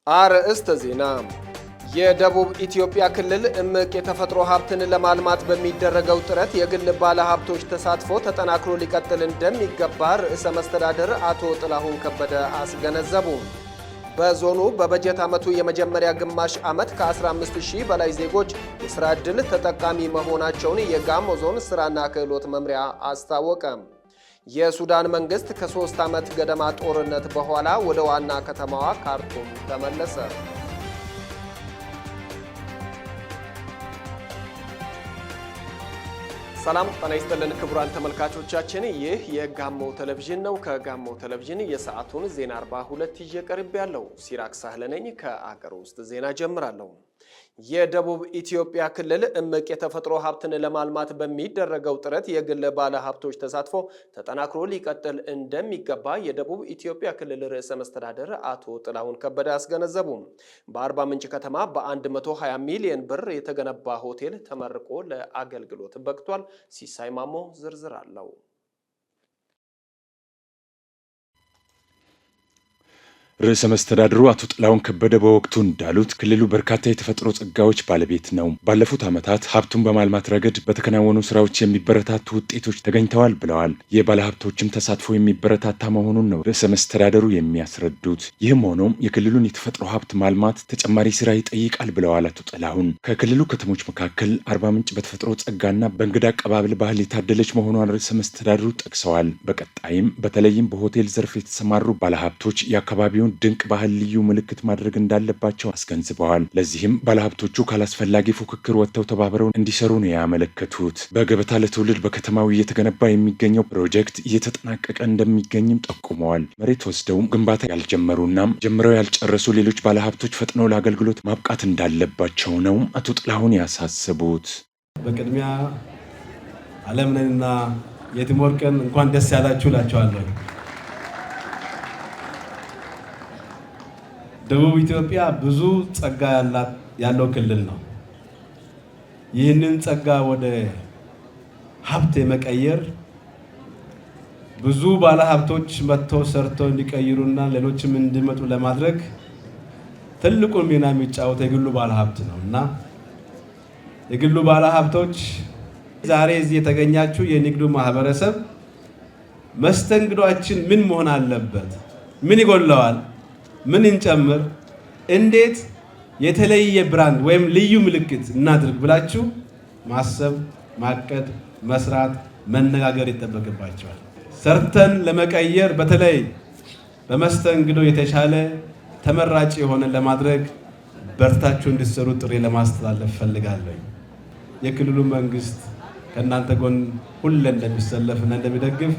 አርእስተ ዜና የደቡብ ኢትዮጵያ ክልል እምቅ የተፈጥሮ ሀብትን ለማልማት በሚደረገው ጥረት የግል ባለሀብቶች ተሳትፎ ተጠናክሮ ሊቀጥል እንደሚገባ ርዕሰ መስተዳድር አቶ ጥላሁን ከበደ አስገነዘቡ። በዞኑ በበጀት ዓመቱ የመጀመሪያ ግማሽ ዓመት ከ15000 በላይ ዜጎች የሥራ ዕድል ተጠቃሚ መሆናቸውን የጋሞ ዞን ሥራና ክህሎት መምሪያ አስታወቀ። የሱዳን መንግስት ከ3 ዓመት ገደማ ጦርነት በኋላ ወደ ዋና ከተማዋ ካርቱም ተመለሰ። ሰላም ጤና ይስጥልን ክቡራን ተመልካቾቻችን፣ ይህ የጋሞ ቴሌቪዥን ነው። ከጋሞ ቴሌቪዥን የሰዓቱን ዜና 42 ይዤ ቀርቤያለሁ። ሲራክ ሳህለ ነኝ። ከአገር ውስጥ ዜና ጀምራለሁ። የደቡብ ኢትዮጵያ ክልል እምቅ የተፈጥሮ ሀብትን ለማልማት በሚደረገው ጥረት የግል ባለ ሀብቶች ተሳትፎ ተጠናክሮ ሊቀጥል እንደሚገባ የደቡብ ኢትዮጵያ ክልል ርዕሰ መስተዳድር አቶ ጥላሁን ከበደ አስገነዘቡ። በአርባ ምንጭ ከተማ በ120 ሚሊዮን ብር የተገነባ ሆቴል ተመርቆ ለአገልግሎት በቅቷል። ሲሳይ ማሞ ዝርዝር አለው። ርዕሰ መስተዳድሩ አቶ ጥላሁን ከበደ በወቅቱ እንዳሉት ክልሉ በርካታ የተፈጥሮ ጸጋዎች ባለቤት ነው። ባለፉት ዓመታት ሀብቱን በማልማት ረገድ በተከናወኑ ስራዎች የሚበረታቱ ውጤቶች ተገኝተዋል ብለዋል። የባለሀብቶችም ተሳትፎ የሚበረታታ መሆኑን ነው ርዕሰ መስተዳድሩ የሚያስረዱት። ይህም ሆኖም የክልሉን የተፈጥሮ ሀብት ማልማት ተጨማሪ ስራ ይጠይቃል ብለዋል አቶ ጥላሁን። ከክልሉ ከተሞች መካከል አርባ ምንጭ በተፈጥሮ ጸጋና በእንግዳ አቀባበል ባህል የታደለች መሆኗን ርዕሰ መስተዳድሩ ጠቅሰዋል። በቀጣይም በተለይም በሆቴል ዘርፍ የተሰማሩ ባለሀብቶች የአካባቢውን ድንቅ ባህል ልዩ ምልክት ማድረግ እንዳለባቸው አስገንዝበዋል። ለዚህም ባለሀብቶቹ ካላስፈላጊ ፉክክር ወጥተው ተባብረው እንዲሰሩ ነው ያመለከቱት። በገበታ ለትውልድ በከተማው እየተገነባ የሚገኘው ፕሮጀክት እየተጠናቀቀ እንደሚገኝም ጠቁመዋል። መሬት ወስደውም ግንባታ ያልጀመሩና ጀምረው ያልጨረሱ ሌሎች ባለሀብቶች ፈጥነው ለአገልግሎት ማብቃት እንዳለባቸው ነው አቶ ጥላሁን ያሳስቡት። በቅድሚያ አለምነህና የቲምወርቅን እንኳን ደስ ያላችሁ እላቸዋለሁ። ደቡብ ኢትዮጵያ ብዙ ጸጋ ያለው ክልል ነው። ይህንን ጸጋ ወደ ሀብት የመቀየር ብዙ ባለሀብቶች መጥተው ሰርተው እንዲቀይሩና ሌሎችም እንዲመጡ ለማድረግ ትልቁን ሚና የሚጫወተው የግሉ ባለሀብት ነው እና የግሉ ባለሀብቶች ዛሬ እዚህ የተገኛችሁ የንግዱ ማህበረሰብ መስተንግዷችን ምን መሆን አለበት? ምን ይጎለዋል? ምን እንጨምር? እንዴት የተለየ ብራንድ ወይም ልዩ ምልክት እናድርግ ብላችሁ ማሰብ፣ ማቀድ፣ መስራት፣ መነጋገር ይጠበቅባቸዋል። ሰርተን ለመቀየር በተለይ በመስተንግዶ የተሻለ ተመራጭ የሆነ ለማድረግ በርታችሁ እንድትሰሩ ጥሪ ለማስተላለፍ ፈልጋለሁ። የክልሉ መንግስት ከእናንተ ጎን ሁሌ እንደሚሰለፍና እንደሚደግፍ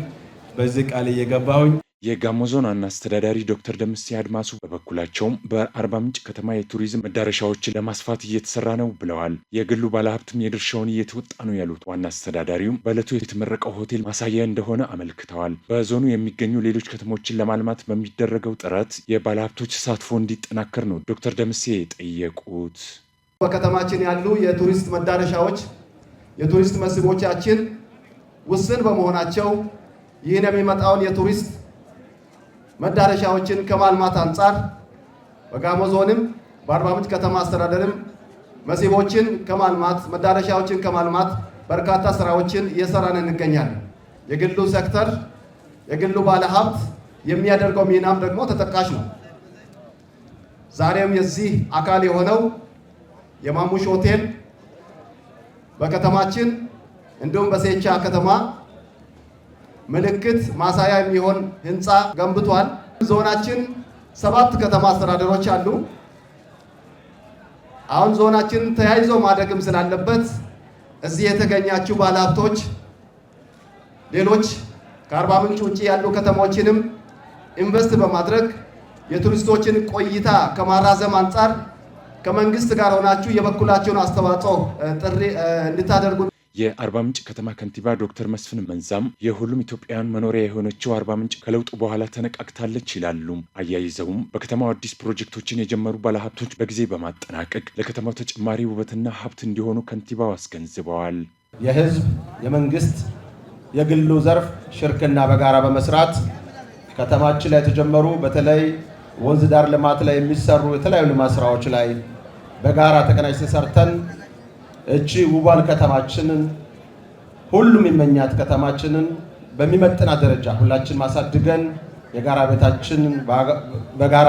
በዚህ ቃል እየገባሁኝ የጋሞ ዞን ዋና አስተዳዳሪ ዶክተር ደምሴ አድማሱ በበኩላቸውም በአርባ ምንጭ ከተማ የቱሪዝም መዳረሻዎችን ለማስፋት እየተሰራ ነው ብለዋል። የግሉ ባለሀብትም የድርሻውን እየተወጣ ነው ያሉት ዋና አስተዳዳሪውም በዕለቱ የተመረቀው ሆቴል ማሳያ እንደሆነ አመልክተዋል። በዞኑ የሚገኙ ሌሎች ከተሞችን ለማልማት በሚደረገው ጥረት የባለሀብቶች ተሳትፎ እንዲጠናከር ነው ዶክተር ደምሴ ጠየቁት። በከተማችን ያሉ የቱሪስት መዳረሻዎች የቱሪስት መስህቦቻችን ውስን በመሆናቸው ይህን የሚመጣውን የቱሪስት መዳረሻዎችን ከማልማት አንጻር በጋሞ ዞንም በአርባ ምንጭ ከተማ አስተዳደርም መስህቦችን ከማልማት መዳረሻዎችን ከማልማት በርካታ ስራዎችን እየሰራን እንገኛለን። የግሉ ሴክተር የግሉ ባለሀብት የሚያደርገው ሚናም ደግሞ ተጠቃሽ ነው። ዛሬም የዚህ አካል የሆነው የማሙሽ ሆቴል በከተማችን እንዲሁም በሴቻ ከተማ ምልክት ማሳያ የሚሆን ህንፃ ገንብቷል። ዞናችን 7 ከተማ አስተዳደሮች አሉ። አሁን ዞናችን ተያይዞ ማደግም ስላለበት እዚህ የተገኛችሁ ባለሀብቶች ሌሎች ከአርባ ምንጭ ውጭ ያሉ ከተሞችንም ኢንቨስት በማድረግ የቱሪስቶችን ቆይታ ከማራዘም አንጻር ከመንግስት ጋር ሆናችሁ የበኩላችሁን አስተዋጽኦ ጥሪ እንድታደርጉ የአርባ ምንጭ ከተማ ከንቲባ ዶክተር መስፍን መንዛም የሁሉም ኢትዮጵያውያን መኖሪያ የሆነችው አርባ ምንጭ ከለውጡ በኋላ ተነቃቅታለች ይላሉ። አያይዘውም በከተማው አዲስ ፕሮጀክቶችን የጀመሩ ባለሀብቶች በጊዜ በማጠናቀቅ ለከተማው ተጨማሪ ውበትና ሀብት እንዲሆኑ ከንቲባው አስገንዝበዋል። የህዝብ፣ የመንግስት፣ የግሉ ዘርፍ ሽርክና በጋራ በመስራት ከተማችን ላይ የተጀመሩ በተለይ ወንዝ ዳር ልማት ላይ የሚሰሩ የተለያዩ ልማት ስራዎች ላይ በጋራ ተቀናጅተን ሰርተን እቺ ውቧን ከተማችንን ሁሉም የሚመኛት ከተማችንን በሚመጥና ደረጃ ሁላችን ማሳድገን የጋራ ቤታችንን በጋራ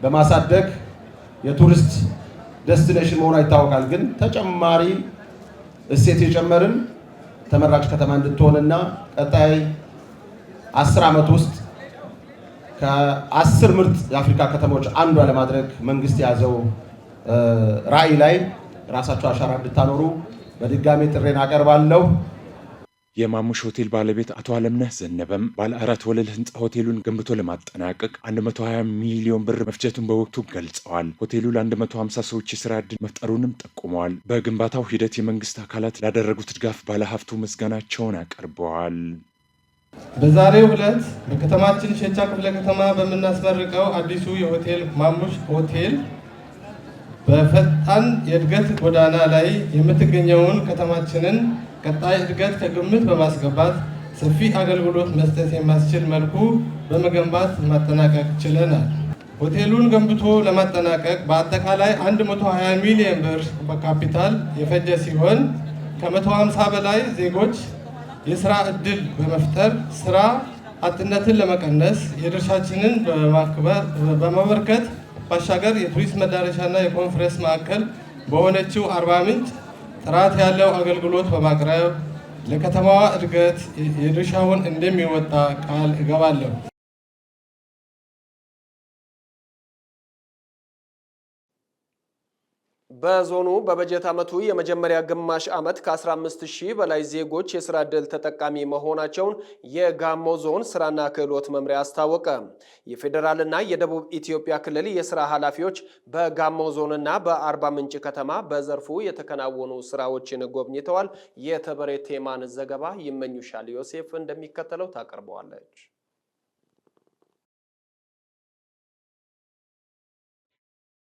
በማሳደግ የቱሪስት ዴስቲኔሽን መሆኗ ይታወቃል። ግን ተጨማሪ እሴት የጨመርን ተመራጭ ከተማ እንድትሆንና ቀጣይ 10 ዓመት ውስጥ ከ10 ምርጥ የአፍሪካ ከተሞች አንዷ ለማድረግ መንግስት የያዘው ራዕይ ላይ ራሳቸው አሻራ እንድታኖሩ በድጋሚ ጥሬን አቀርባለሁ። የማሙሽ ሆቴል ባለቤት አቶ አለምነህ ዘነበም ባለ 4 ወለል ህንፃ ሆቴሉን ገንብቶ ለማጠናቀቅ 120 ሚሊዮን ብር መፍጀቱን በወቅቱ ገልጸዋል። ሆቴሉ ለ150 ሰዎች የስራ ዕድል መፍጠሩንም ጠቁመዋል። በግንባታው ሂደት የመንግስት አካላት ላደረጉት ድጋፍ ባለሀብቱ ምስጋናቸውን አቅርበዋል። በዛሬው ዕለት በከተማችን ሸቻ ክፍለ ከተማ በምናስመርቀው አዲሱ የሆቴል ማሙሽ ሆቴል በፈጣን የእድገት ጎዳና ላይ የምትገኘውን ከተማችንን ቀጣይ እድገት ከግምት በማስገባት ሰፊ አገልግሎት መስጠት የሚያስችል መልኩ በመገንባት ማጠናቀቅ ችለናል። ሆቴሉን ገንብቶ ለማጠናቀቅ በአጠቃላይ 120 ሚሊዮን ብር በካፒታል የፈጀ ሲሆን ከ150 በላይ ዜጎች የስራ ዕድል በመፍጠር ስራ አጥነትን ለመቀነስ የድርሻችንን በማበርከት ባሻገር የቱሪስት መዳረሻና የኮንፈረንስ ማዕከል በሆነችው አርባ ምንጭ ጥራት ያለው አገልግሎት በማቅረብ ለከተማዋ እድገት የድርሻውን እንደሚወጣ ቃል እገባለሁ። በዞኑ በበጀት ዓመቱ የመጀመሪያ ግማሽ ዓመት ከ15000 በላይ ዜጎች የስራ ዕድል ተጠቃሚ መሆናቸውን የጋሞ ዞን ስራና ክህሎት መምሪያ አስታወቀ። የፌዴራልና የደቡብ ኢትዮጵያ ክልል የስራ ኃላፊዎች በጋሞ ዞንና በአርባ ምንጭ ከተማ በዘርፉ የተከናወኑ ስራዎችን ጎብኝተዋል። የተበሬ ቴማን ዘገባ ይመኙሻል ዮሴፍ እንደሚከተለው ታቀርበዋለች።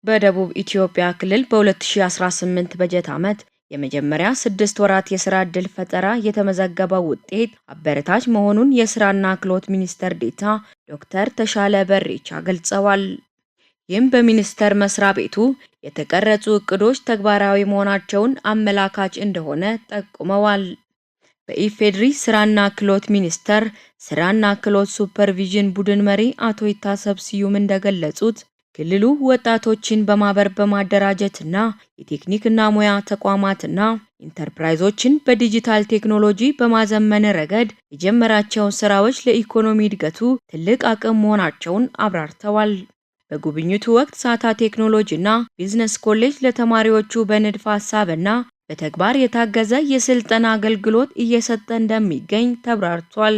በደቡብ ኢትዮጵያ ክልል በ2018 በጀት ዓመት የመጀመሪያ 6 ወራት የስራ ዕድል ፈጠራ የተመዘገበው ውጤት አበረታች መሆኑን የስራና ክህሎት ሚኒስትር ዴኤታ ዶክተር ተሻለ በሬቻ ገልጸዋል። ይህም በሚኒስቴር መስሪያ ቤቱ የተቀረጹ እቅዶች ተግባራዊ መሆናቸውን አመላካች እንደሆነ ጠቁመዋል። በኢፌድሪ ስራና ክህሎት ሚኒስቴር ስራና ክህሎት ሱፐርቪዥን ቡድን መሪ አቶ ይታሰብ ስዩም እንደገለጹት ክልሉ ወጣቶችን በማህበር በማደራጀትና የቴክኒክና ሙያ ተቋማትና ኢንተርፕራይዞችን በዲጂታል ቴክኖሎጂ በማዘመን ረገድ የጀመራቸው ስራዎች ለኢኮኖሚ እድገቱ ትልቅ አቅም መሆናቸውን አብራርተዋል። በጉብኝቱ ወቅት ሳታ ቴክኖሎጂና ቢዝነስ ኮሌጅ ለተማሪዎቹ በንድፈ ሐሳብና በተግባር የታገዘ የስልጠና አገልግሎት እየሰጠ እንደሚገኝ ተብራርቷል።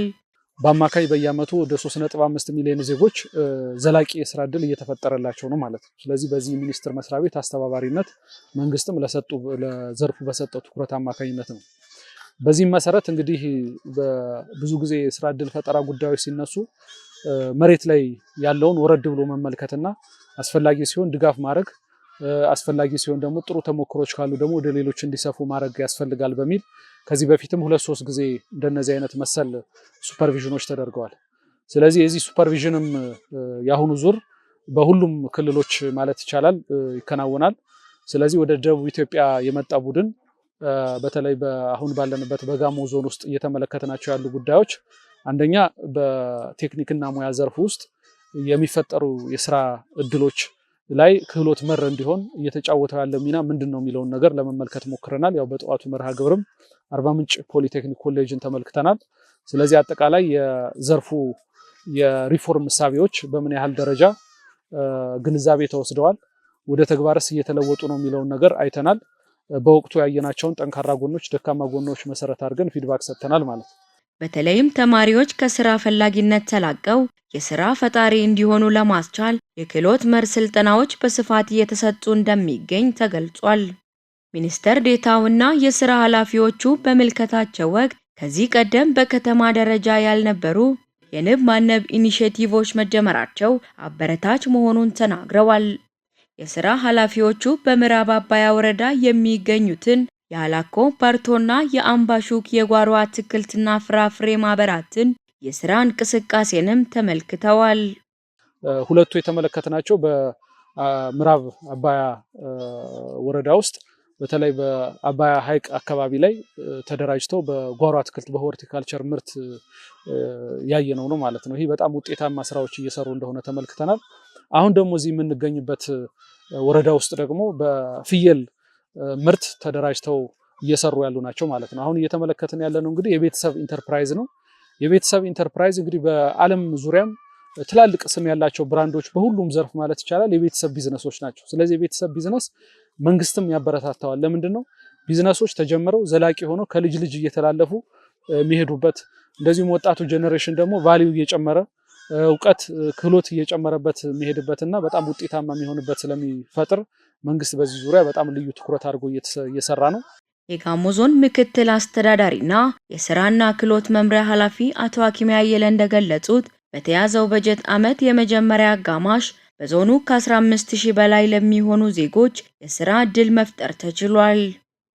በአማካይ በየዓመቱ ወደ 3.5 ሚሊዮን ዜጎች ዘላቂ የስራ ዕድል እየተፈጠረላቸው ነው ማለት ነው። ስለዚህ በዚህ ሚኒስቴር መስሪያ ቤት አስተባባሪነት መንግስትም ለዘርፉ በሰጠው ትኩረት አማካኝነት ነው። በዚህም መሰረት እንግዲህ ብዙ ጊዜ የስራ ዕድል ፈጠራ ጉዳዮች ሲነሱ መሬት ላይ ያለውን ወረድ ብሎ መመልከትና አስፈላጊ ሲሆን ድጋፍ ማድረግ፣ አስፈላጊ ሲሆን ደግሞ ጥሩ ተሞክሮች ካሉ ደግሞ ወደ ሌሎች እንዲሰፉ ማድረግ ያስፈልጋል በሚል ከዚህ በፊትም 2-3 ጊዜ እንደነዚህ አይነት መሰል ሱፐርቪዥኖች ተደርገዋል። ስለዚህ የዚህ ሱፐርቪዥንም የአሁኑ ዙር በሁሉም ክልሎች ማለት ይቻላል ይከናወናል። ስለዚህ ወደ ደቡብ ኢትዮጵያ የመጣ ቡድን በተለይ አሁን ባለንበት በጋሞ ዞን ውስጥ እየተመለከትናቸው ያሉ ጉዳዮች አንደኛ በቴክኒክና ሙያ ዘርፍ ውስጥ የሚፈጠሩ የስራ እድሎች ላይ ክህሎት መር እንዲሆን እየተጫወተው ያለ ሚና ምንድነው የሚለውን ነገር ለመመልከት ሞክረናል። ያው በጠዋቱ መርሃ ግብርም አርባ ምንጭ ፖሊቴክኒክ ኮሌጅን ተመልክተናል። ስለዚህ አጠቃላይ የዘርፉ የሪፎርም እሳቤዎች በምን ያህል ደረጃ ግንዛቤ ተወስደዋል፣ ወደ ተግባርስ እየተለወጡ ነው የሚለውን ነገር አይተናል። በወቅቱ ያየናቸውን ጠንካራ ጎኖች፣ ደካማ ጎኖች መሰረት አድርገን ፊድባክ ሰጥተናል ማለት ነው። በተለይም ተማሪዎች ከስራ ፈላጊነት ተላቀው የስራ ፈጣሪ እንዲሆኑ ለማስቻል የክህሎት መር ስልጠናዎች በስፋት እየተሰጡ እንደሚገኝ ተገልጿል። ሚኒስትር ዴኤታውና የስራ ኃላፊዎቹ በምልከታቸው ወቅት ከዚህ ቀደም በከተማ ደረጃ ያልነበሩ የንብ ማነብ ኢኒሼቲቮች መጀመራቸው አበረታች መሆኑን ተናግረዋል። የስራ ኃላፊዎቹ በምዕራብ አባያ ወረዳ የሚገኙትን የአላኮ ባርቶና የአምባሹክ የጓሮ አትክልትና ፍራፍሬ ማህበራትን የስራ እንቅስቃሴንም ተመልክተዋል። ሁለቱ የተመለከትናቸው በምዕራብ አባያ ወረዳ ውስጥ በተለይ በአባያ ሐይቅ አካባቢ ላይ ተደራጅተው በጓሮ አትክልት በሆርቲካልቸር ምርት ያየነው ነው ማለት ነው። ይሄ በጣም ውጤታማ ስራዎች እየሰሩ እንደሆነ ተመልክተናል። አሁን ደግሞ እዚህ የምንገኝበት ወረዳ ውስጥ ደግሞ በፍየል ምርት ተደራጅተው እየሰሩ ያሉ ናቸው ማለት ነው። አሁን እየተመለከትን ያለነው እንግዲህ የቤተሰብ ኢንተርፕራይዝ ነው። የቤተሰብ ኢንተርፕራይዝ እንግዲህ በዓለም ዙሪያም ትላልቅ ስም ያላቸው ብራንዶች በሁሉም ዘርፍ ማለት ይቻላል የቤተሰብ ቢዝነሶች ናቸው። ስለዚህ የቤተሰብ ቢዝነስ መንግስትም ያበረታታዋል። ለምንድን ነው ቢዝነሶች ተጀምረው ዘላቂ ሆነው ከልጅ ልጅ እየተላለፉ የሚሄዱበት፣ እንደዚሁም ወጣቱ ጀነሬሽን ደግሞ ቫልዩ እየጨመረ እውቀት ክህሎት እየጨመረበት የሚሄድበትና በጣም ውጤታማ የሚሆንበት ስለሚፈጥር መንግስት በዚህ ዙሪያ በጣም ልዩ ትኩረት አድርጎ እየሰራ ነው። የጋሞ ዞን ምክትል አስተዳዳሪና የስራና ክህሎት መምሪያ ኃላፊ አቶ ሀኪም ያየለ እንደገለጹት በተያዘው በጀት ዓመት የመጀመሪያ አጋማሽ በዞኑ ከ15000 በላይ ለሚሆኑ ዜጎች የስራ ዕድል መፍጠር ተችሏል።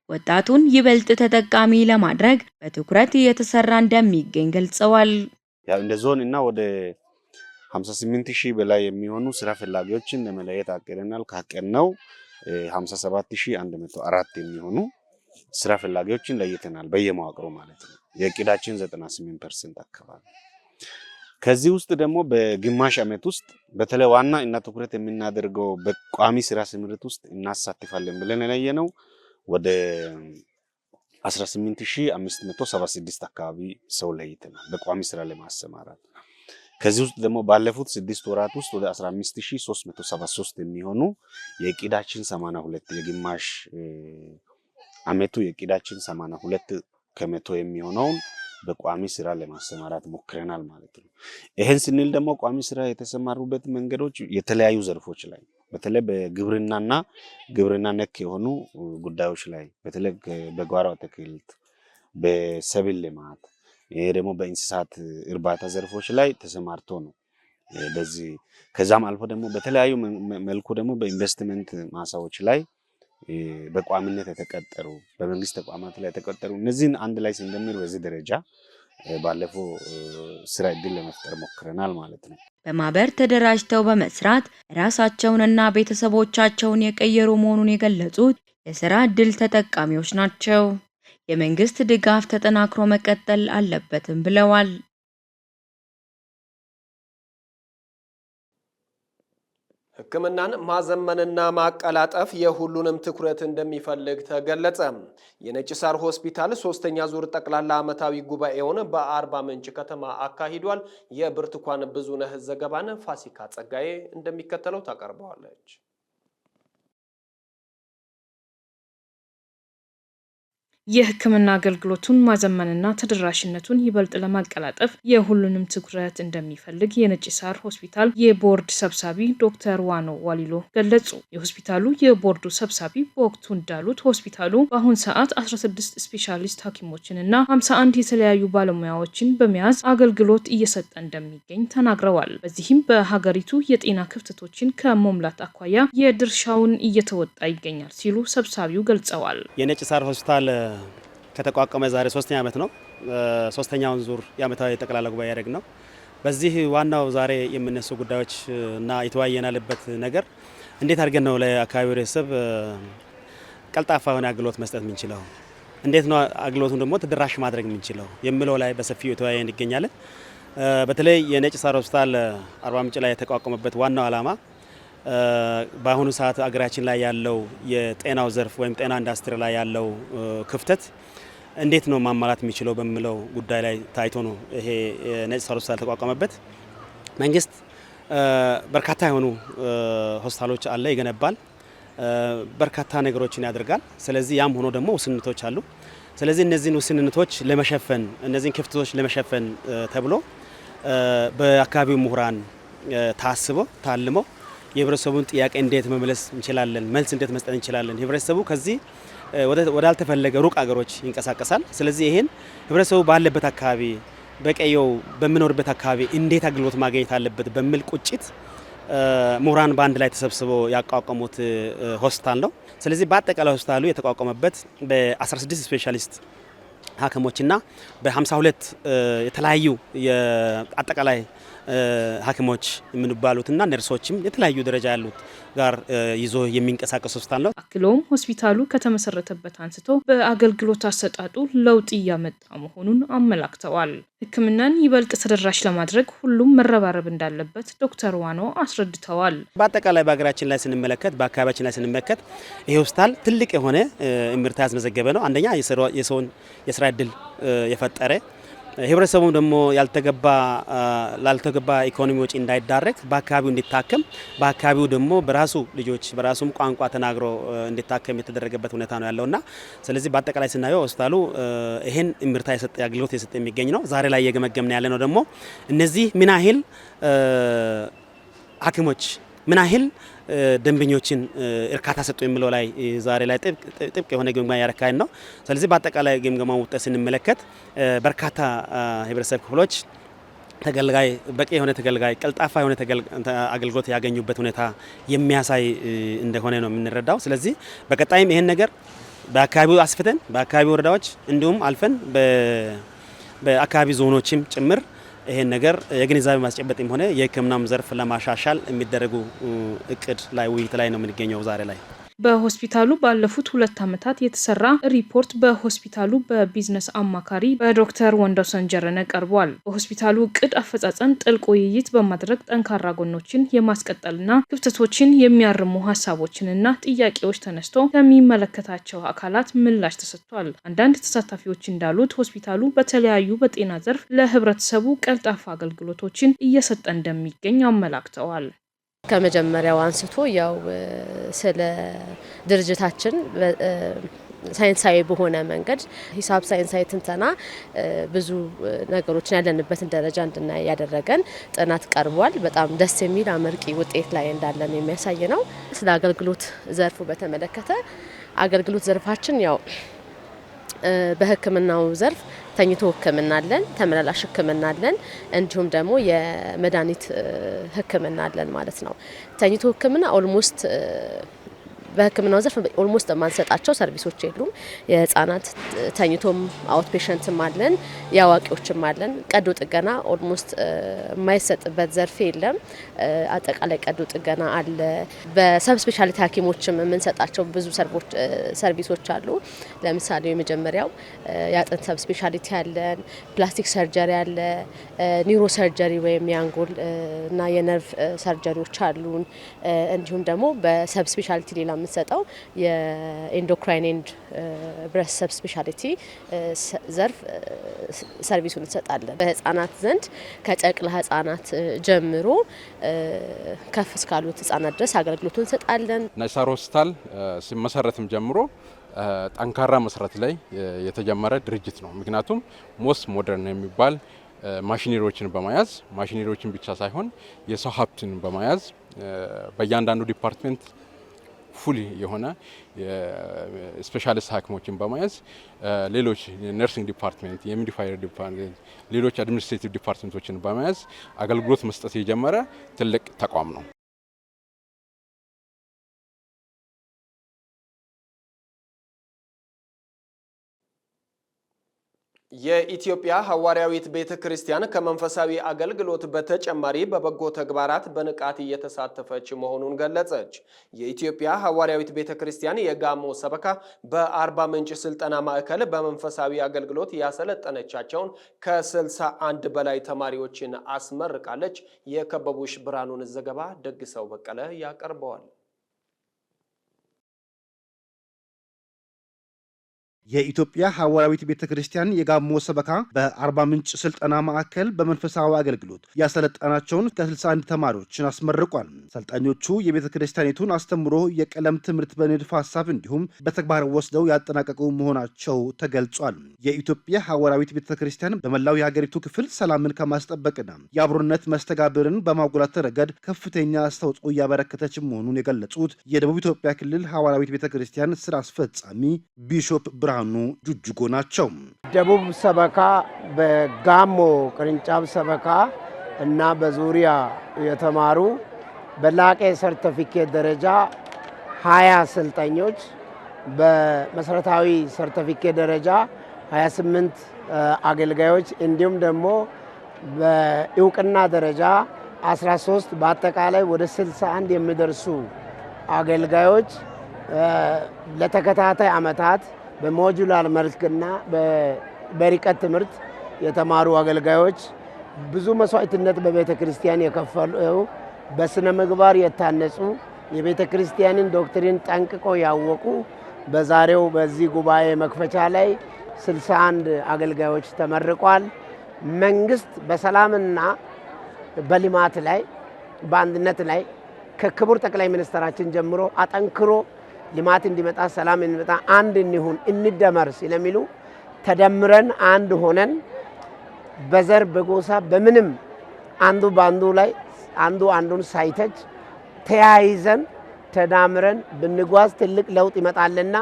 ወጣቱን ይበልጥ ተጠቃሚ ለማድረግ በትኩረት እየተሰራ እንደሚገኝ ገልጸዋል። ያው እንደ ዞን እና ወደ 58000 በላይ የሚሆኑ ስራ ፈላጊዎችን ለመለየት አቅደናል። ካቀድነው 57104 የሚሆኑ ስራ ፈላጊዎችን ለይተናል በየመዋቅሩ ማለት ነው። የእቅዳችን 98% አካባቢ። ከዚህ ውስጥ ደግሞ በግማሽ ዓመት ውስጥ በተለይ ዋና እና ትኩረት የምናደርገው በቋሚ ስራ ስምሪት ውስጥ እናሳትፋለን ብለን የለየነው ወደ 18576 አካባቢ ሰው ለይተናል በቋሚ ስራ ለማሰማራት። ከዚህ ውስጥ ደግሞ ባለፉት 6 ወራት ውስጥ ወደ 15373 የሚሆኑ የእቅዳችን 82 የግማሽ ዓመቱ የእቅዳችን 82% የሚሆነውን በቋሚ ስራ ለማሰማራት ሞክረናል ማለት ነው። ይሄን ስንል ደግሞ ቋሚ ስራ የተሰማሩበት መንገዶች የተለያዩ ዘርፎች ላይ በተለይ በግብርናና ግብርና ነክ የሆኑ ጉዳዮች ላይ በተለይ በጓሮ አትክልት፣ በሰብል ልማት፣ ይሄ ደግሞ በእንስሳት እርባታ ዘርፎች ላይ ተሰማርቶ ነው። በዚህ ከዛም አልፎ ደግሞ በተለያዩ መልኩ ደግሞ በኢንቨስትመንት ማሳዎች ላይ በቋሚነት የተቀጠሩ በመንግስት ተቋማት ላይ የተቀጠሩ እነዚህን አንድ ላይ ስንደምር በዚህ ደረጃ ባለፈው ስራ ዕድል ለመፍጠር ሞክረናል ማለት ነው። በማህበር ተደራጅተው በመስራት ራሳቸውንና ቤተሰቦቻቸውን የቀየሩ መሆኑን የገለጹት የስራ ዕድል ተጠቃሚዎች ናቸው። የመንግስት ድጋፍ ተጠናክሮ መቀጠል አለበትም ብለዋል። ሕክምናን ማዘመንና ማቀላጠፍ የሁሉንም ትኩረት እንደሚፈልግ ተገለጸ። የነጭ ሳር ሆስፒታል 3ኛ ዙር ጠቅላላ ዓመታዊ ጉባኤውን በአርባ ምንጭ ከተማ አካሂዷል። የብርቱካን ብዙነህ ዘገባን ፋሲካ ጸጋዬ እንደሚከተለው ታቀርበዋለች። የሕክምና አገልግሎቱን ማዘመንና ተደራሽነቱን ይበልጥ ለማቀላጠፍ የሁሉንም ትኩረት እንደሚፈልግ የነጭ ሳር ሆስፒታል የቦርድ ሰብሳቢ ዶክተር ዋኖ ዋሊሎ ገለጹ። የሆስፒታሉ የቦርዱ ሰብሳቢ በወቅቱ እንዳሉት ሆስፒታሉ በአሁን ሰዓት 16 ስፔሻሊስት ሐኪሞችንና 51 የተለያዩ ባለሙያዎችን በመያዝ አገልግሎት እየሰጠ እንደሚገኝ ተናግረዋል። በዚህም በሀገሪቱ የጤና ክፍተቶችን ከመሙላት አኳያ የድርሻውን እየተወጣ ይገኛል ሲሉ ሰብሳቢው ገልጸዋል። የነጭ ሳር ሆስፒታል ከተቋቋመ ዛሬ 3ኛ ዓመት ነው። 3ኛውን ዙር የዓመታዊ ጠቅላላ ጉባኤ ያደረግ ነው። በዚህ ዋናው ዛሬ የምነሱ ጉዳዮች እና የተወያየናልበት ነገር እንዴት አድርገን ነው ለአካባቢው ህብረተሰብ ቀልጣፋ የሆነ አገልግሎት መስጠት የምንችለው፣ እንዴት ነው አገልግሎቱን ደግሞ ተደራሽ ማድረግ የምንችለው የሚለው ላይ በሰፊው የተወያየን እንገኛለን። በተለይ የነጭ ሳር ሆስፒታል አርባ ምንጭ ላይ የተቋቋመበት ዋናው ዓላማ በአሁኑ ሰዓት አገራችን ላይ ያለው የጤናው ዘርፍ ወይም ጤና ኢንዱስትሪ ላይ ያለው ክፍተት እንዴት ነው ማሟላት የሚችለው በሚለው ጉዳይ ላይ ታይቶ ነው ይሄ ነጭ ሳር ሆስፒታል ተቋቋመበት። መንግስት በርካታ የሆኑ ሆስፒታሎች አለ ይገነባል፣ በርካታ ነገሮችን ያደርጋል። ስለዚህ ያም ሆኖ ደግሞ ውስንነቶች አሉ። ስለዚህ እነዚህን ውስንነቶች ለመሸፈን እነዚህን ክፍተቶች ለመሸፈን ተብሎ በአካባቢው ምሁራን ታስቦ ታልመው የህብረተሰቡን ጥያቄ እንዴት መመለስ እንችላለን፣ መልስ እንዴት መስጠት እንችላለን። ህብረተሰቡ ከዚህ ወዳልተፈለገ ሩቅ አገሮች ይንቀሳቀሳል። ስለዚህ ይሄን ህብረተሰቡ ባለበት አካባቢ በቀየው በሚኖርበት አካባቢ እንዴት አገልግሎት ማግኘት አለበት በሚል ቁጭት ምሁራን በአንድ ላይ ተሰብስበው ያቋቋሙት ሆስፒታል ነው። ስለዚህ በአጠቃላይ ሆስፒታሉ የተቋቋመበት በ16 ስፔሻሊስት ሐኪሞችና በ52 የተለያዩ የአጠቃላይ ሐኪሞች የሚባሉትና ነርሶችም የተለያዩ ደረጃ ያሉት ጋር ይዞ የሚንቀሳቀስ ሆስፒታል ነው። አክሎም ሆስፒታሉ ከተመሰረተበት አንስቶ በአገልግሎት አሰጣጡ ለውጥ እያመጣ መሆኑን አመላክተዋል። ሕክምናን ይበልጥ ተደራሽ ለማድረግ ሁሉም መረባረብ እንዳለበት ዶክተር ዋኖ አስረድተዋል። በአጠቃላይ በሀገራችን ላይ ስንመለከት በአካባቢያችን ላይ ስንመለከት ይህ ሆስፒታል ትልቅ የሆነ እምርታ ያስመዘገበ ነው። አንደኛ የሰውን የስራ ዕድል የፈጠረ ህብረተሰቡ ደግሞ ላልተገባ ኢኮኖሚ ወጪ እንዳይዳረግ በአካባቢው እንዲታከም በአካባቢው ደግሞ በራሱ ልጆች በራሱም ቋንቋ ተናግሮ እንዲታከም የተደረገበት ሁኔታ ነው ያለውና ስለዚህ በአጠቃላይ ስናየው ሆስፒታሉ ይሄን እምርታ የሰጠ አገልግሎት የሰጠ የሚገኝ ነው። ዛሬ ላይ እየገመገምን ያለ ነው ደግሞ እነዚህ ምን ያህል ሐኪሞች ምን ያህል ደንበኞችን እርካታ ሰጡ የሚለው ላይ ዛሬ ላይ ጥብቅ የሆነ ግምገማ ያረካን ነው። ስለዚህ በአጠቃላይ ግምገማው ውጤት ስንመለከት በርካታ ህብረተሰብ ክፍሎች ተገልጋይ በቂ የሆነ ተገልጋይ ቀልጣፋ የሆነ አገልግሎት ያገኙበት ሁኔታ የሚያሳይ እንደሆነ ነው የምንረዳው። ስለዚህ በቀጣይም ይሄን ነገር በአካባቢው አስፍተን በአካባቢው ወረዳዎች እንዲሁም አልፈን በአካባቢ ዞኖችም ጭምር ይሄን ነገር የግንዛቤ ማስጨበጥም ሆነ የሕክምናም ዘርፍ ለማሻሻል የሚደረጉ እቅድ ላይ ውይይት ላይ ነው የምንገኘው ዛሬ ላይ። በሆስፒታሉ ባለፉት 2 ዓመታት የተሰራ ሪፖርት በሆስፒታሉ በቢዝነስ አማካሪ በዶክተር ወንዶሰን ጀረነ ቀርቧል። በሆስፒታሉ እቅድ አፈጻጸም ጥልቅ ውይይት በማድረግ ጠንካራ ጎኖችን የማስቀጠልና ክፍተቶችን የሚያርሙ ሀሳቦችንና ጥያቄዎች ተነስቶ ከሚመለከታቸው አካላት ምላሽ ተሰጥቷል። አንዳንድ ተሳታፊዎች እንዳሉት ሆስፒታሉ በተለያዩ በጤና ዘርፍ ለህብረተሰቡ ቀልጣፋ አገልግሎቶችን እየሰጠ እንደሚገኝ አመላክተዋል። ከመጀመሪያው አንስቶ ያው ስለ ድርጅታችን ሳይንሳዊ በሆነ መንገድ ሂሳብ ሳይንሳዊ ትንተና ብዙ ነገሮችን ያለንበትን ደረጃ እንድናይ ያደረገን ጥናት ቀርቧል። በጣም ደስ የሚል አመርቂ ውጤት ላይ እንዳለን የሚያሳይ ነው። ስለ አገልግሎት ዘርፉ በተመለከተ አገልግሎት ዘርፋችን ያው በሕክምናው ዘርፍ ተኝቶ ሕክምና አለን፣ ተመላላሽ ሕክምና አለን፣ እንዲሁም ደግሞ የመድኃኒት ሕክምና አለን ማለት ነው። ተኝቶ ሕክምና ኦልሞስት በሕክምናው ዘርፍ ኦልሞስት የማንሰጣቸው ሰርቪሶች የሉም። የህፃናት ተኝቶም አውት ፔሸንትም አለን፣ የአዋቂዎችም አለን። ቀዶ ጥገና ኦልሞስት የማይሰጥበት ዘርፍ የለም። አጠቃላይ ቀዶ ጥገና አለ። በሰብ ስፔሻሊቲ ሐኪሞችም የምንሰጣቸው ብዙ ሰርቪሶች አሉ። ለምሳሌ የመጀመሪያው የአጥንት ሰብ ስፔሻሊቲ አለን፣ ፕላስቲክ ሰርጀሪ አለ፣ ኒውሮ ሰርጀሪ ወይም የአንጎል እና የነርቭ ሰርጀሪዎች አሉን። እንዲሁም ደግሞ በሰብ ስፔሻሊቲ ሌላ የምንሰጠው የኢንዶክራይን ኤንድ ብሬስት ሰብ ስፔሻሊቲ ዘርፍ ሰርቪሱን እንሰጣለን። በህፃናት ዘንድ ከጨቅላ ህፃናት ጀምሮ ከፍ እስካሉት ህፃናት ድረስ አገልግሎቱን እንሰጣለን። ናይሳር ሆስፒታል ሲመሰረትም ጀምሮ ጠንካራ መሰረት ላይ የተጀመረ ድርጅት ነው። ምክንያቱም ሞስት ሞደርን የሚባል ማሽነሪዎችን በመያዝ ማሽነሪዎችን ብቻ ሳይሆን የሰው ሀብትን በመያዝ በእያንዳንዱ ዲፓርትሜንት ፉሊ የሆነ ስፔሻሊስት ሐኪሞችን በመያዝ ሌሎች ነርሲንግ ዲፓርትሜንት፣ የሚዲፋየር ዲፓርትሜንት፣ ሌሎች አድሚኒስትሬቲቭ ዲፓርትሜንቶችን በመያዝ አገልግሎት መስጠት የጀመረ ትልቅ ተቋም ነው። የኢትዮጵያ ሐዋርያዊት ቤተ ክርስቲያን ከመንፈሳዊ አገልግሎት በተጨማሪ በበጎ ተግባራት በንቃት እየተሳተፈች መሆኑን ገለጸች። የኢትዮጵያ ሐዋርያዊት ቤተ ክርስቲያን የጋሞ ሰበካ በአርባ ምንጭ ስልጠና ማዕከል በመንፈሳዊ አገልግሎት ያሰለጠነቻቸውን ከ61 በላይ ተማሪዎችን አስመርቃለች። የከበቡሽ ብርሃኑን ዘገባ ደግሰው በቀለ ያቀርበዋል። የኢትዮጵያ ሐዋርያዊት ቤተ ክርስቲያን የጋሞ ሰበካ በአርባ ምንጭ ስልጠና ማዕከል በመንፈሳዊ አገልግሎት ያሰለጠናቸውን ከ61 ተማሪዎችን አስመርቋል። ሰልጣኞቹ የቤተ ክርስቲያኒቱን አስተምሮ የቀለም ትምህርት በንድፈ ሐሳብ እንዲሁም በተግባር ወስደው ያጠናቀቁ መሆናቸው ተገልጿል። የኢትዮጵያ ሐዋርያዊት ቤተ ክርስቲያን በመላው የሀገሪቱ ክፍል ሰላምን ከማስጠበቅና የአብሮነት መስተጋብርን በማጉላት ረገድ ከፍተኛ አስተዋጽኦ እያበረከተች መሆኑን የገለጹት የደቡብ ኢትዮጵያ ክልል ሐዋርያዊት ቤተ ክርስቲያን ስራ አስፈጻሚ ቢሾፕ ብርሃኑ ጁጁጎ ናቸው። ደቡብ ሰበካ በጋሞ ቅርንጫፍ ሰበካ እና በዙሪያ የተማሩ በላቀ ሰርቲፊኬት ደረጃ 20 ሰልጣኞች፣ በመሰረታዊ ሰርቲፊኬት ደረጃ 28 አገልጋዮች እንዲሁም ደግሞ በእውቅና ደረጃ 13 በአጠቃላይ ወደ 61 የሚደርሱ አገልጋዮች ለተከታታይ ዓመታት በሞጁላር መልክና በርቀት ትምህርት የተማሩ አገልጋዮች ብዙ መስዋዕትነት በቤተ ክርስቲያን የከፈሉ በስነ ምግባር የታነጹ የቤተ ክርስቲያንን ዶክትሪን ጠንቅቆ ያወቁ በዛሬው በዚህ ጉባኤ መክፈቻ ላይ 61 አገልጋዮች ተመርቋል። መንግስት በሰላምና በልማት ላይ በአንድነት ላይ ከክቡር ጠቅላይ ሚኒስትራችን ጀምሮ አጠንክሮ ልማት እንዲመጣ ሰላም እንዲመጣ አንድ እንሁን እንደመር ስለሚሉ ተደምረን አንድ ሆነን በዘር በጎሳ በምንም አንዱ ባንዱ ላይ አንዱ አንዱን ሳይተች ተያይዘን ተዳምረን ብንጓዝ ትልቅ ለውጥ ይመጣልና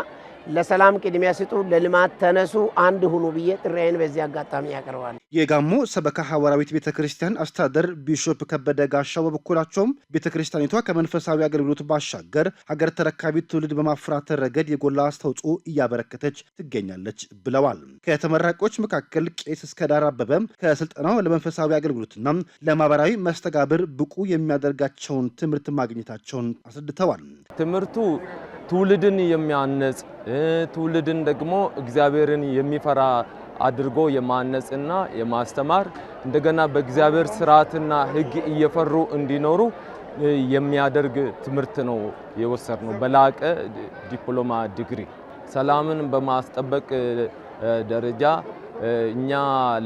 ለሰላም ቅድሚያ ስጡ፣ ለልማት ተነሱ፣ አንድ ሁኑ ብዬ ጥሪዬን በዚህ አጋጣሚ ያቀርባል። የጋሞ ሰበካ ሐዋርያዊት ቤተክርስቲያን አስተዳደር ቢሾፕ ከበደ ጋሻው በበኩላቸውም ቤተክርስቲያኒቷ ከመንፈሳዊ አገልግሎት ባሻገር ሀገር ተረካቢ ትውልድ በማፍራት ረገድ የጎላ አስተዋጽኦ እያበረከተች ትገኛለች ብለዋል። ከተመራቂዎች መካከል ቄስ እስከዳር አበበ ከስልጠናው ለመንፈሳዊ አገልግሎትና ለማህበራዊ መስተጋብር ብቁ የሚያደርጋቸውን ትምህርት ማግኘታቸውን አስረድተዋል። ትምህርቱ ትውልድን የሚያነጽ ትውልድን ደግሞ እግዚአብሔርን የሚፈራ አድርጎ የማነጽና የማስተማር እንደገና በእግዚአብሔር ስርዓትና ሕግ እየፈሩ እንዲኖሩ የሚያደርግ ትምህርት ነው የወሰድነው። በላቀ ዲፕሎማ ዲግሪ ሰላምን በማስጠበቅ ደረጃ እኛ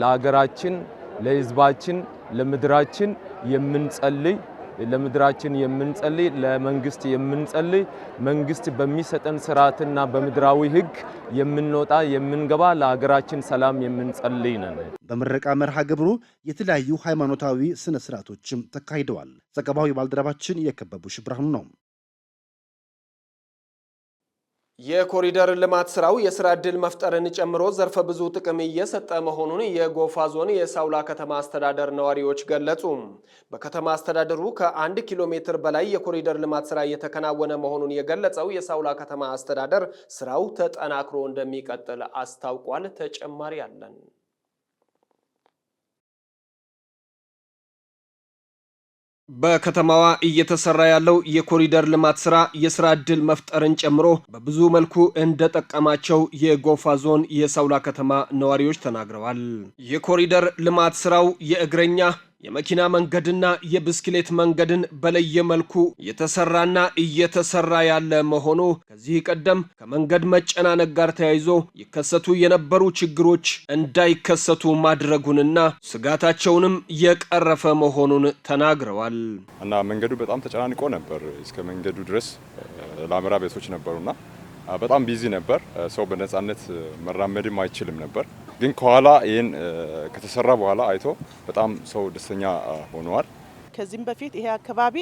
ለሀገራችን፣ ለሕዝባችን፣ ለምድራችን የምንጸልይ ለመንግስት የምንጸልይ መንግስት በሚሰጠን ስርዓትና በምድራዊ ሕግ የምንወጣ የምንገባ ለሀገራችን ሰላም የምንጸልይ ነን። በምረቃ መርሃ ግብሩ የተለያዩ ሃይማኖታዊ ስነ ስርዓቶችም ተካሂደዋል። ዘገባው የባልደረባችን የከበቡሽ ብርሃኑ ነው። የኮሪደር ልማት ስራው የስራ ዕድል መፍጠርን ጨምሮ ዘርፈ ብዙ ጥቅም እየሰጠ መሆኑን የጎፋ ዞን የሳውላ ከተማ አስተዳደር ነዋሪዎች ገለጹ። በከተማ አስተዳደሩ ከ1 ኪሎ ሜትር በላይ የኮሪደር ልማት ስራ እየተከናወነ መሆኑን የገለጸው የሳውላ ከተማ አስተዳደር ስራው ተጠናክሮ እንደሚቀጥል አስታውቋል። ተጨማሪ አለን። በከተማዋ እየተሰራ ያለው የኮሪደር ልማት ስራ የስራ ዕድል መፍጠርን ጨምሮ በብዙ መልኩ እንደጠቀማቸው የጎፋ ዞን የሳውላ ከተማ ነዋሪዎች ተናግረዋል። የኮሪደር ልማት ስራው የእግረኛ የመኪና መንገድና የብስክሌት መንገድን በለየ መልኩ የተሰራና እየተሰራ ያለ መሆኑ ከዚህ ቀደም ከመንገድ መጨናነቅ ጋር ተያይዞ ይከሰቱ የነበሩ ችግሮች እንዳይከሰቱ ማድረጉንና ስጋታቸውንም የቀረፈ መሆኑን ተናግረዋል። እና መንገዱ በጣም ተጨናንቆ ነበር። እስከ መንገዱ ድረስ ላመራ ቤቶች ነበሩና በጣም ቢዚ ነበር። ሰው በነፃነት መራመድም አይችልም ነበር። ግን ከኋላ ይሄን ከተሰራ በኋላ አይቶ በጣም ሰው ደስተኛ ሆነዋል። ከዚህም በፊት ይሄ አካባቢ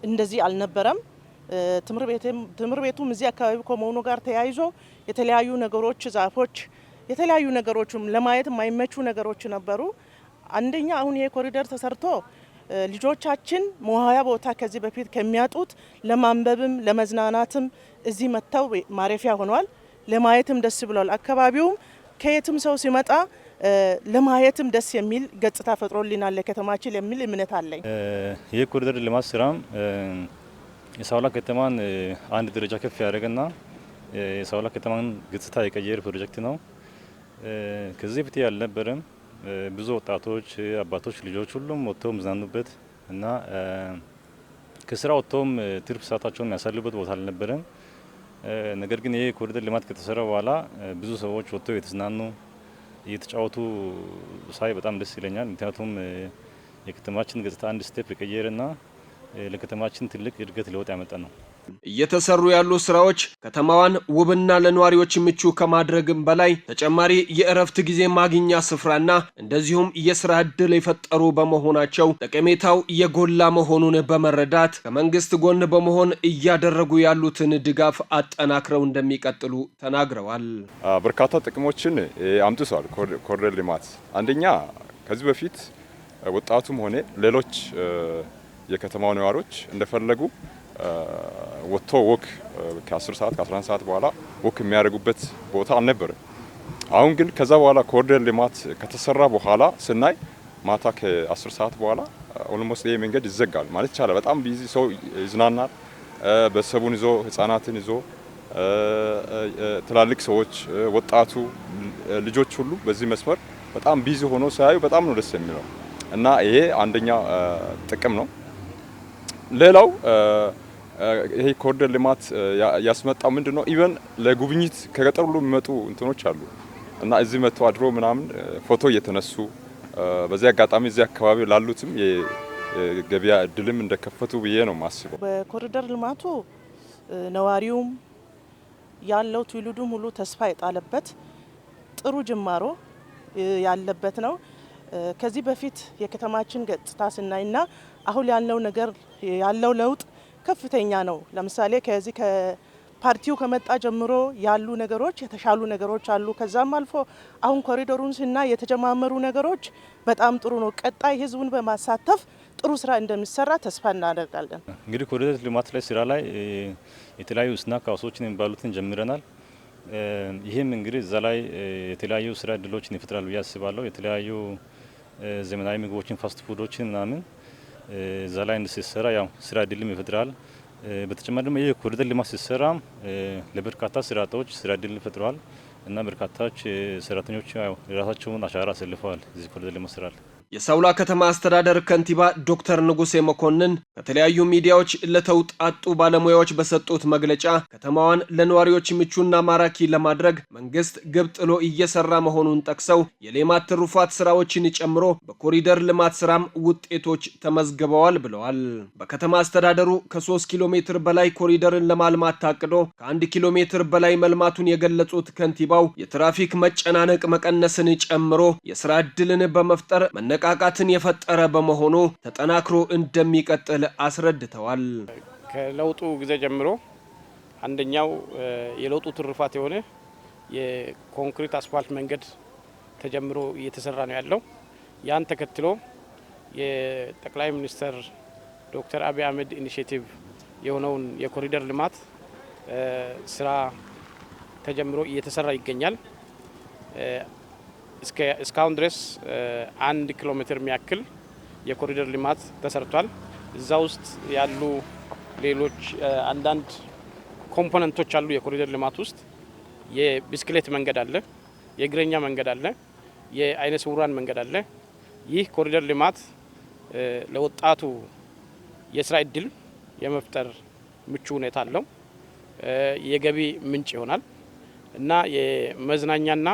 እንደዚህ አልነበረም። ትምህርት ቤቱም እዚህ አካባቢ ከመሆኑ ጋር ተያይዞ የተለያዩ ነገሮች፣ ዛፎች፣ የተለያዩ ነገሮችም ለማየት የማይመቹ ነገሮች ነበሩ። አንደኛ አሁን ይሄ ኮሪደር ተሰርቶ ልጆቻችን መዋያ ቦታ ከዚህ በፊት ከሚያጡት ለማንበብም ለመዝናናትም እዚህ መጥተው ማረፊያ ሆኗል። ለማየትም ደስ ብሏል። አካባቢውም ከየትም ሰው ሲመጣ ለማየትም ደስ የሚል ገጽታ ፈጥሮልናል ለከተማችን የሚል እምነት አለኝ። ይህ ኮሪደር ልማት ስራም የሳውላ ከተማን አንድ ደረጃ ከፍ ያደረገና የሳውላ ከተማን ገጽታ የቀየረ ፕሮጀክት ነው። ከዚህ በፊት ያልነበረም ብዙ ወጣቶች፣ አባቶች፣ ልጆች ሁሉም ወጥተው መዝናኑበት እና ከስራ ወጥተውም ትርፍ ሰዓታቸውን ያሳልፉበት ቦታ አልነበረም። ነገር ግን ይሄ ኮሪደር ልማት ከተሰራ በኋላ ብዙ ሰዎች ወጥተው የተዝናኑ እየተጫወቱ ሳይ በጣም ደስ ይለኛል። ምክንያቱም የከተማችን ገጽታ አንድ ስቴፕ የቀየረና ለከተማችን ትልቅ እድገት ለውጥ ያመጣ ነው። እየተሰሩ ያሉ ስራዎች ከተማዋን ውብና ለነዋሪዎች ምቹ ከማድረግም በላይ ተጨማሪ የእረፍት ጊዜ ማግኛ ስፍራና እንደዚሁም የስራ ዕድል የፈጠሩ በመሆናቸው ጠቀሜታው የጎላ መሆኑን በመረዳት ከመንግስት ጎን በመሆን እያደረጉ ያሉትን ድጋፍ አጠናክረው እንደሚቀጥሉ ተናግረዋል። በርካታ ጥቅሞችን አምጥቷል ኮሪደር ልማት። አንደኛ ከዚህ በፊት ወጣቱም ሆነ ሌሎች የከተማው ነዋሪዎች እንደፈለጉ ወጥቶ ወክ ከ10 ሰዓት ከ11 ሰዓት በኋላ ወክ የሚያደርጉበት ቦታ አልነበረም። አሁን ግን ከዛ በኋላ ኮሪደር ልማት ከተሰራ በኋላ ስናይ ማታ ከ10 ሰዓት በኋላ ኦልሞስት ይሄ መንገድ ይዘጋል ማለት ይቻላል። በጣም ቢዚ ሰው ይዝናናል። ቤተሰቡን ይዞ ህፃናትን ይዞ ትላልቅ ሰዎች፣ ወጣቱ ልጆች ሁሉ በዚህ መስመር በጣም ቢዚ ሆኖ ሳያዩ በጣም ነው ደስ የሚለው እና ይሄ አንደኛ ጥቅም ነው። ሌላው ይሄ ኮሪደር ልማት ያስመጣው ምንድነው ኢቨን ለጉብኝት ከገጠር ሁሉ የሚመጡ እንትኖች አሉ እና እዚህ መጥተው አድሮ ምናምን ፎቶ እየተነሱ በዚህ አጋጣሚ እዚህ አካባቢ ላሉትም የገበያ እድልም እንደከፈቱ ብዬ ነው ማስበው። በኮሪደር ልማቱ ነዋሪውም ያለው ትውልዱም ሁሉ ተስፋ የጣለበት ጥሩ ጅማሮ ያለበት ነው። ከዚህ በፊት የከተማችን ገጽታ ስናይና አሁን ያለው ነገር ያለው ለውጥ ከፍተኛ ነው። ለምሳሌ ከዚህ ከፓርቲው ከመጣ ጀምሮ ያሉ ነገሮች የተሻሉ ነገሮች አሉ። ከዛም አልፎ አሁን ኮሪደሩን ስናይ የተጀማመሩ ነገሮች በጣም ጥሩ ነው። ቀጣይ ህዝቡን በማሳተፍ ጥሩ ስራ እንደሚሰራ ተስፋ እናደርጋለን። እንግዲህ ኮሪደር ልማት ላይ ስራ ላይ የተለያዩ ስናክ ሃውሶችን የሚባሉትን ጀምረናል። ይህም እንግዲህ እዛ ላይ የተለያዩ ስራ እድሎችን ይፈጥራል ብዬ አስባለሁ። የተለያዩ ዘመናዊ ምግቦችን፣ ፋስት ፉዶችን ምናምን እዛ ላይ ሲሰራ ያው ስራ እድልም ይፈጥራል። በተጨማሪ ደግሞ ይህ ኮሪደር ልማት ሲሰራ ለበርካታ ስራ አጦች ስራ እድል ፈጥረዋል እና በርካታዎች ሰራተኞች ያው የራሳቸውን አሻራ አሳልፈዋል እዚህ ኮሪደር ልማት ስራ ላይ። የሳውላ ከተማ አስተዳደር ከንቲባ ዶክተር ንጉሴ መኮንን ከተለያዩ ሚዲያዎች ለተውጣጡ ባለሙያዎች በሰጡት መግለጫ ከተማዋን ለነዋሪዎች ምቹና ማራኪ ለማድረግ መንግስት ግብ ጥሎ እየሰራ መሆኑን ጠቅሰው የሌማት ትሩፋት ስራዎችን ጨምሮ በኮሪደር ልማት ስራም ውጤቶች ተመዝግበዋል ብለዋል። በከተማ አስተዳደሩ ከ3 ኪሎ ሜትር በላይ ኮሪደርን ለማልማት ታቅዶ ከ1 ኪሎ ሜትር በላይ መልማቱን የገለጹት ከንቲባው የትራፊክ መጨናነቅ መቀነስን ጨምሮ የስራ ዕድልን በመፍጠር መነቃቃትን የፈጠረ በመሆኑ ተጠናክሮ እንደሚቀጥል አስረድተዋል። ከለውጡ ጊዜ ጀምሮ አንደኛው የለውጡ ትሩፋት የሆነ የኮንክሪት አስፋልት መንገድ ተጀምሮ እየተሰራ ነው ያለው። ያን ተከትሎ የጠቅላይ ሚኒስትር ዶክተር አብይ አህመድ ኢኒሼቲቭ የሆነውን የኮሪደር ልማት ስራ ተጀምሮ እየተሰራ ይገኛል። እስካሁን ድረስ 1 ኪሎ ሜትር የሚያክል የኮሪደር ልማት ተሰርቷል። እዛ ውስጥ ያሉ ሌሎች አንዳንድ ኮምፖነንቶች አሉ። የኮሪደር ልማት ውስጥ የቢስክሌት መንገድ አለ፣ የእግረኛ መንገድ አለ፣ የአይነ ስውራን መንገድ አለ። ይህ ኮሪደር ልማት ለወጣቱ የስራ እድል የመፍጠር ምቹ ሁኔታ አለው። የገቢ ምንጭ ይሆናል እና የመዝናኛና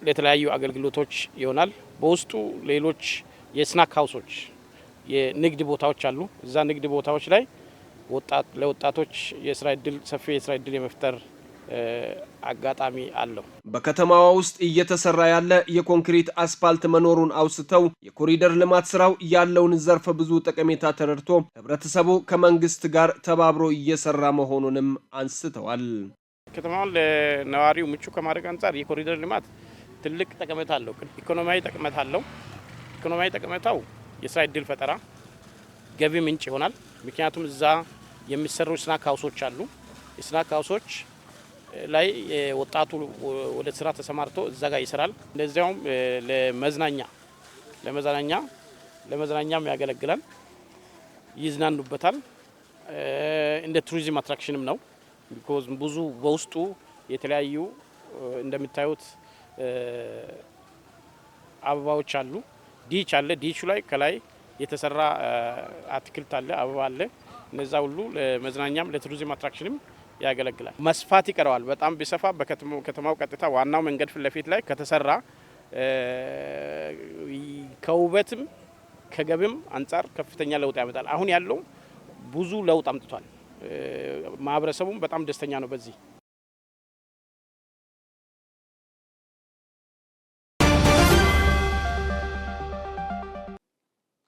ለተለያዩ አገልግሎቶች ይሆናል። በውስጡ ሌሎች የስናክ ሃውሶች፣ የንግድ ቦታዎች አሉ። እዛ ንግድ ቦታዎች ላይ ለወጣቶች የስራ እድል ሰፊ የስራ እድል የመፍጠር አጋጣሚ አለው። በከተማዋ ውስጥ እየተሰራ ያለ የኮንክሪት አስፋልት መኖሩን አውስተው የኮሪደር ልማት ስራው ያለውን ዘርፈ ብዙ ጠቀሜታ ተረድቶ ህብረተሰቡ ከመንግስት ጋር ተባብሮ እየሰራ መሆኑንም አንስተዋል። ከተማውን ለነዋሪው ምቹ ከማድረግ አንጻር የኮሪደር ልማት ትልቅ ጠቀሜታ አለው። ኢኮኖሚያዊ ጠቀሜታ አለው። ኢኮኖሚያዊ ጠቀሜታው የስራ እድል ፈጠራ፣ ገቢ ምንጭ ይሆናል። ምክንያቱም እዛ የሚሰሩ ስናክ ሃውሶች አሉ። የስናክ ሃውሶች ላይ ወጣቱ ወደ ስራ ተሰማርቶ እዛ ጋር ይሰራል። እንደዚያውም ለመዝናኛም ያገለግላል፣ ይዝናኑበታል። እንደ ቱሪዝም አትራክሽንም ነው። ቢኮዝ ብዙ በውስጡ የተለያዩ እንደምታዩት አበባዎች አሉ። ዲች አለ። ዲቹ ላይ ከላይ የተሰራ አትክልት አለ፣ አበባ አለ። እነዛ ሁሉ ለመዝናኛም ለቱሪዝም አትራክሽንም ያገለግላል። መስፋት ይቀረዋል። በጣም ቢሰፋ በከተማው ቀጥታ ዋናው መንገድ ፊት ለፊት ላይ ከተሰራ ከውበትም ከገብም አንጻር ከፍተኛ ለውጥ ያመጣል። አሁን ያለው ብዙ ለውጥ አምጥቷል። ማህበረሰቡም በጣም ደስተኛ ነው በዚህ።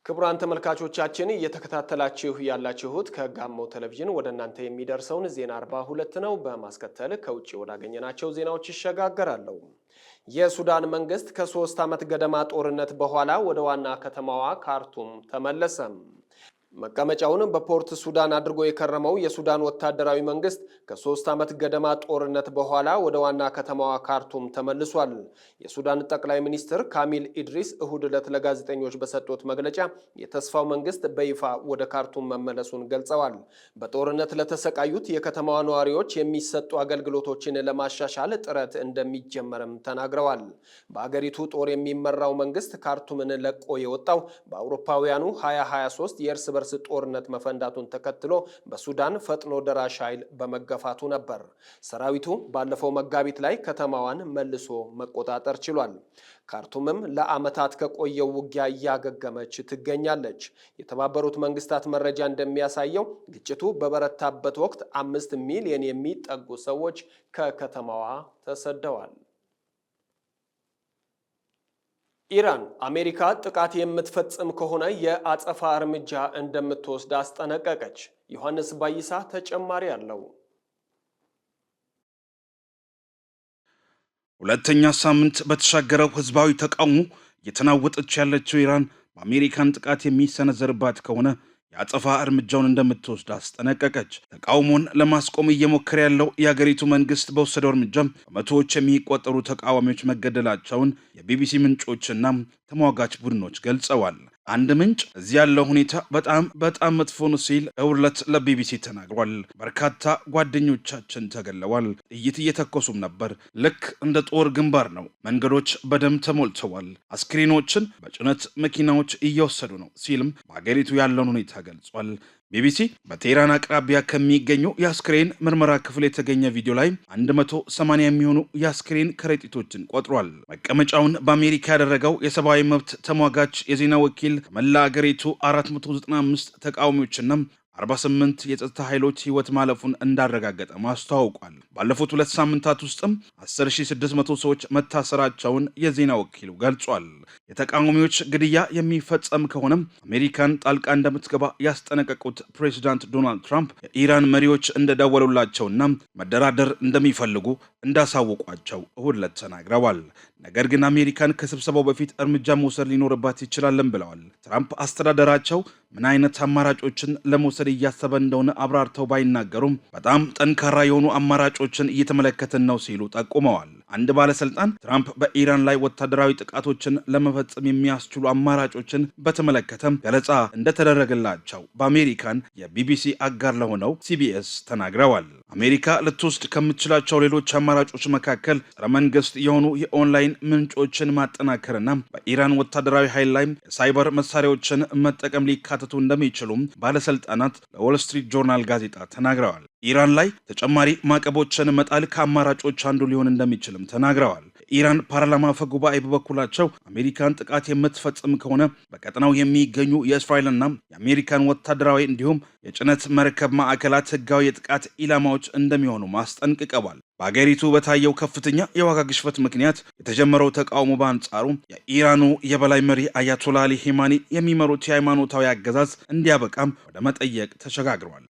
ክቡራን ተመልካቾቻችን እየተከታተላችሁ ያላችሁት ከጋሞ ቴሌቪዥን ወደ እናንተ የሚደርሰውን ዜና 42 ነው። በማስከተል ከውጭ ወዳገኘናቸው ዜናዎች ይሸጋገራለሁ። የሱዳን መንግስት ከ3 ዓመት ገደማ ጦርነት በኋላ ወደ ዋና ከተማዋ ካርቱም ተመለሰ። መቀመጫውን በፖርት ሱዳን አድርጎ የከረመው የሱዳን ወታደራዊ መንግስት ከ3 ዓመት ገደማ ጦርነት በኋላ ወደ ዋና ከተማዋ ካርቱም ተመልሷል። የሱዳን ጠቅላይ ሚኒስትር ካሚል ኢድሪስ እሁድ ዕለት ለጋዜጠኞች በሰጡት መግለጫ የተስፋው መንግስት በይፋ ወደ ካርቱም መመለሱን ገልጸዋል። በጦርነት ለተሰቃዩት የከተማዋ ነዋሪዎች የሚሰጡ አገልግሎቶችን ለማሻሻል ጥረት እንደሚጀመርም ተናግረዋል። በአገሪቱ ጦር የሚመራው መንግስት ካርቱምን ለቆ የወጣው በአውሮፓውያኑ 2023 የእርስ በርስ ጦርነት መፈንዳቱን ተከትሎ በሱዳን ፈጥኖ ደራሽ ኃይል በመገፋቱ ነበር። ሰራዊቱ ባለፈው መጋቢት ላይ ከተማዋን መልሶ መቆጣጠር ችሏል። ካርቱምም ለዓመታት ከቆየው ውጊያ እያገገመች ትገኛለች። የተባበሩት መንግስታት መረጃ እንደሚያሳየው ግጭቱ በበረታበት ወቅት 5 ሚሊዮን የሚጠጉ ሰዎች ከከተማዋ ተሰደዋል። ኢራን አሜሪካ ጥቃት የምትፈጽም ከሆነ የአጸፋ እርምጃ እንደምትወስድ አስጠነቀቀች። ዮሐንስ ባይሳ ተጨማሪ አለው። ሁለተኛ ሳምንት በተሻገረው ህዝባዊ ተቃውሞ እየተናወጠች ያለችው ኢራን በአሜሪካን ጥቃት የሚሰነዘርባት ከሆነ የአጸፋ እርምጃውን እንደምትወስድ አስጠነቀቀች። ተቃውሞን ለማስቆም እየሞከረ ያለው የሀገሪቱ መንግስት በወሰደው እርምጃ በመቶዎች የሚቆጠሩ ተቃዋሚዎች መገደላቸውን የቢቢሲ ምንጮችና ተሟጋች ቡድኖች ገልጸዋል። አንድ ምንጭ እዚህ ያለው ሁኔታ በጣም መጥፎ ነው ሲል እውለት ለቢቢሲ ተናግሯል። በርካታ ጓደኞቻችን ተገለዋል። ጥይት እየተኮሱም ነበር። ልክ እንደ ጦር ግንባር ነው። መንገዶች በደም ተሞልተዋል። አስክሬኖችን በጭነት መኪናዎች እየወሰዱ ነው ሲልም በሀገሪቱ ያለውን ሁኔታ ገልጿል። ቢቢሲ በቴህራን አቅራቢያ ከሚገኙ የአስክሬን ምርመራ ክፍል የተገኘ ቪዲዮ ላይ 180 የሚሆኑ የአስክሬን ከረጢቶችን ቆጥሯል። መቀመጫውን በአሜሪካ ያደረገው የሰብአዊ መብት ተሟጋች የዜና ወኪል ከመላ አገሪቱ 495 ተቃዋሚዎችና 48 የጸጥታ ኃይሎች ህይወት ማለፉን እንዳረጋገጠ ማስተዋውቋል። ባለፉት 2 ሳምንታት ውስጥም 10600 ሰዎች መታሰራቸውን የዜና ወኪሉ ገልጿል። የተቃዋሚዎች ግድያ የሚፈጸም ከሆነም አሜሪካን ጣልቃ እንደምትገባ ያስጠነቀቁት ፕሬዚዳንት ዶናልድ ትራምፕ የኢራን መሪዎች እንደደወሉላቸውና መደራደር እንደሚፈልጉ እንዳሳወቋቸው እሁድ ዕለት ተናግረዋል። ነገር ግን አሜሪካን ከስብሰባው በፊት እርምጃ መውሰድ ሊኖርባት ይችላልን ብለዋል። ትራምፕ አስተዳደራቸው ምን አይነት አማራጮችን ለመውሰድ እያሰበ እንደሆነ አብራርተው ባይናገሩም በጣም ጠንካራ የሆኑ አማራጮችን እየተመለከትን ነው ሲሉ ጠቁመዋል። አንድ ባለስልጣን ትራምፕ በኢራን ላይ ወታደራዊ ጥቃቶችን ለመፈጸም የሚያስችሉ አማራጮችን በተመለከተ ገለጻ እንደተደረገላቸው በአሜሪካን የቢቢሲ አጋር ለሆነው ሲቢኤስ ተናግረዋል። አሜሪካ ልትወስድ ከምትችላቸው ሌሎች አማራጮች መካከል ጸረ መንግስት የሆኑ የኦንላይን ምንጮችን ማጠናከርና በኢራን ወታደራዊ ኃይል ላይ የሳይበር መሳሪያዎችን መጠቀም ሊካተቱ እንደሚችሉም ባለስልጣናት ለዎል ስትሪት ጆርናል ጋዜጣ ተናግረዋል። ኢራን ላይ ተጨማሪ ማዕቀቦችን መጣል ከአማራጮች አንዱ ሊሆን እንደሚችልም ተናግረዋል። ኢራን ፓርላማ አፈ ጉባኤ በበኩላቸው አሜሪካን ጥቃት የምትፈጽም ከሆነ በቀጠናው የሚገኙ የእስራኤልና የአሜሪካን ወታደራዊ እንዲሁም የጭነት መርከብ ማዕከላት ህጋዊ የጥቃት ኢላማዎች እንደሚሆኑ ማስጠንቅቀዋል። በአገሪቱ በታየው ከፍተኛ የዋጋ ግሽበት ምክንያት የተጀመረው ተቃውሞ በአንጻሩ የኢራኑ የበላይ መሪ አያቶላ አሊ ሂማኒ የሚመሩት የሃይማኖታዊ አገዛዝ እንዲያበቃም ወደ መጠየቅ ተሸጋግሯል።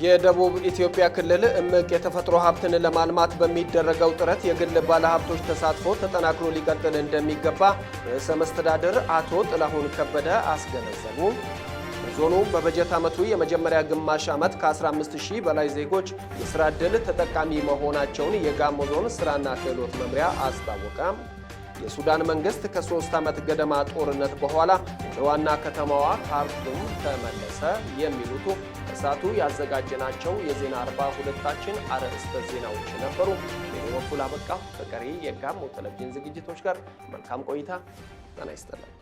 የደቡብ ኢትዮጵያ ክልል እምቅ የተፈጥሮ ሀብትን ለማልማት በሚደረገው ጥረት የግል ባለሀብቶች ተሳትፎ ተጠናክሮ ሊቀጥል እንደሚገባ ርዕሰ መስተዳድር አቶ ጥላሁን ከበደ አስገነዘቡ። ዞኑ በበጀት ዓመቱ የመጀመሪያ ግማሽ ዓመት ከ15000 በላይ ዜጎች የሥራ ዕድል ተጠቃሚ መሆናቸውን የጋሞ ዞን ሥራና ክህሎት መምሪያ አስታወቀ። የሱዳን መንግስት ከ3 ዓመት ገደማ ጦርነት በኋላ ወደ ዋና ከተማዋ ካርቱም ተመለሰ። የሚሉት እሳቱ ያዘጋጀናቸው የዜና 42ታችን አርዕስተ ዜናዎች ነበሩ። በኔ በኩል አበቃ። ከቀሪ የጋሞ ቴሌቪዥን ዝግጅቶች ጋር መልካም ቆይታ። ጤና ይስጥልኝ።